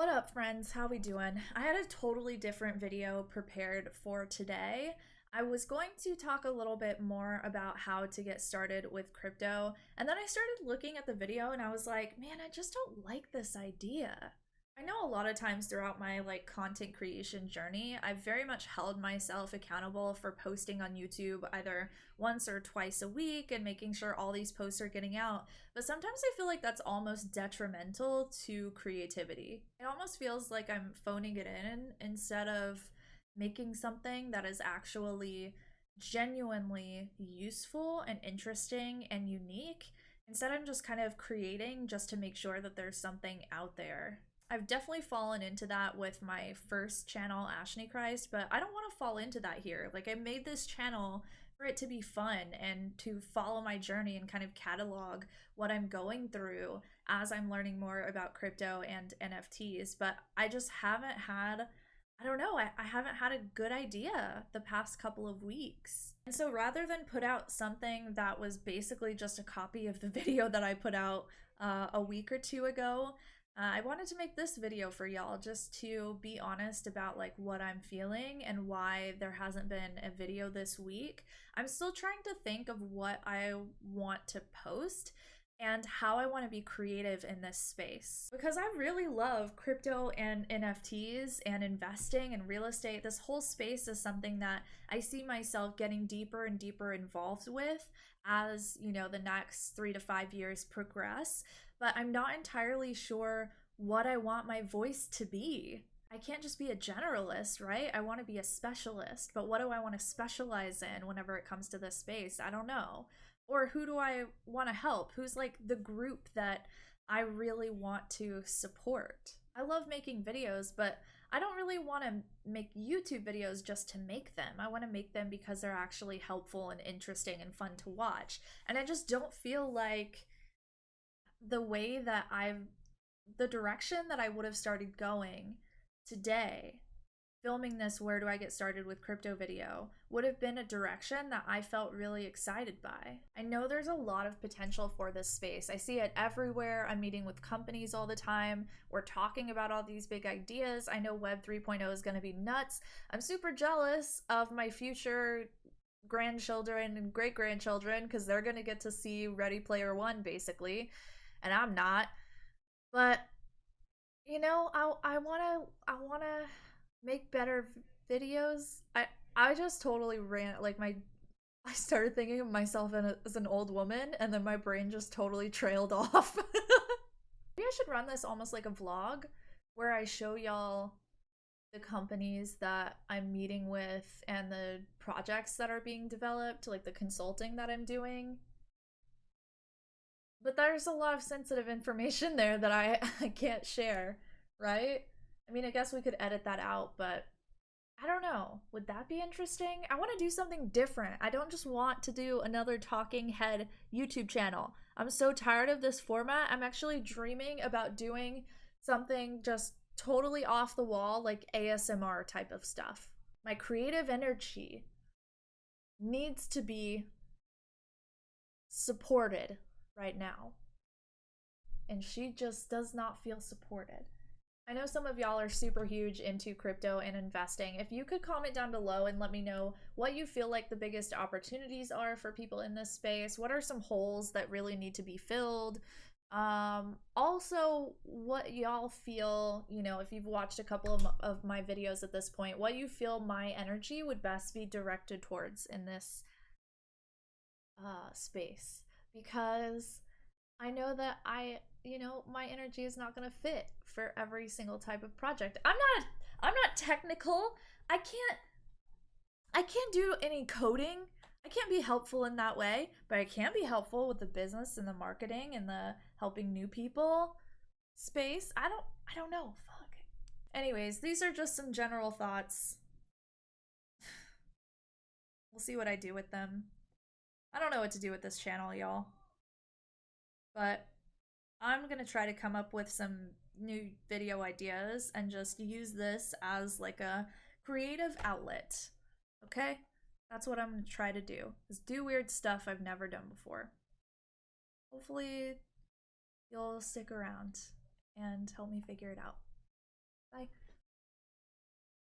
What up, friends? How we doing? I had a totally different video prepared for today. I was going to talk a little bit more about how to get started with crypto, and then I started looking at the video and I was like, man, I just don't like this idea. I know a lot of times throughout my content creation journey, I've very much held myself accountable for posting on YouTube either once or twice a week and making sure all these posts are getting out. But sometimes I feel like that's almost detrimental to creativity. It almost feels like I'm phoning it in instead of making something that is actually genuinely useful and interesting and unique. Instead, I'm just kind of creating just to make sure that there's something out there. I've definitely fallen into that with my first channel, 𝐼𝐴𝐴𝐻, but I don't want to fall into that here. I made this channel for it to be fun and to follow my journey and kind of catalog what I'm going through as I'm learning more about crypto and NFTs, but I just haven't had I don't know, I haven't had a good idea the past couple of weeks. And so rather than put out something that was basically just a copy of the video that I put out a week or two ago, I wanted to make this video for y'all just to be honest about what I'm feeling and why there hasn't been a video this week. I'm still trying to think of what I want to post and how I want to be creative in this space. Because I really love crypto and NFTs and investing and real estate. This whole space is something that I see myself getting deeper and deeper involved with as, the next 3 to 5 years progress. But I'm not entirely sure what I want my voice to be. I can't just be a generalist, right? I want to be a specialist, but what do I want to specialize in whenever it comes to this space? I don't know. Or who do I want to help? Who's the group that I really want to support? I love making videos, but I don't really want to make YouTube videos just to make them. I want to make them because they're actually helpful and interesting and fun to watch. And I just don't feel like the direction that I would have started going today, filming this where do I get started with crypto video, would have been a direction that I felt really excited by. I know there's a lot of potential for this space. I see it everywhere. I'm meeting with companies all the time. We're talking about all these big ideas. I know Web 3.0 is going to be nuts. I'm super jealous of my future grandchildren and great-grandchildren because they're going to get to see Ready Player One basically, and I'm not. But I want to make better videos. I just totally ran I started thinking of myself as an old woman, and then my brain just totally trailed off. Maybe I should run this almost like a vlog where I show y'all the companies that I'm meeting with and the projects that are being developed, the consulting that I'm doing. But there's a lot of sensitive information there that I can't share, right? I mean, I guess we could edit that out, but I don't know. Would that be interesting? I want to do something different. I don't just want to do another talking head YouTube channel. I'm so tired of this format. I'm actually dreaming about doing something just totally off the wall, like ASMR type of stuff. My creative energy needs to be supported right now. And she just does not feel supported. I know some of y'all are super huge into crypto and investing. If you could comment down below and let me know what you feel like the biggest opportunities are for people in this space. What are some holes that really need to be filled? Also, what y'all feel, if you've watched a couple of my videos at this point, what you feel my energy would best be directed towards in this space. Because I know that my energy is not going to fit for every single type of project. I'm not technical. I can't do any coding. I can't be helpful in that way, but I can be helpful with the business and the marketing and the helping new people space. I don't know. Fuck. Anyways, these are just some general thoughts. We'll see what I do with them. I don't know what to do with this channel, y'all. But I'm gonna try to come up with some new video ideas and just use this as a creative outlet. Okay? That's what I'm gonna try to do. Is do weird stuff I've never done before. Hopefully you'll stick around and help me figure it out. Bye.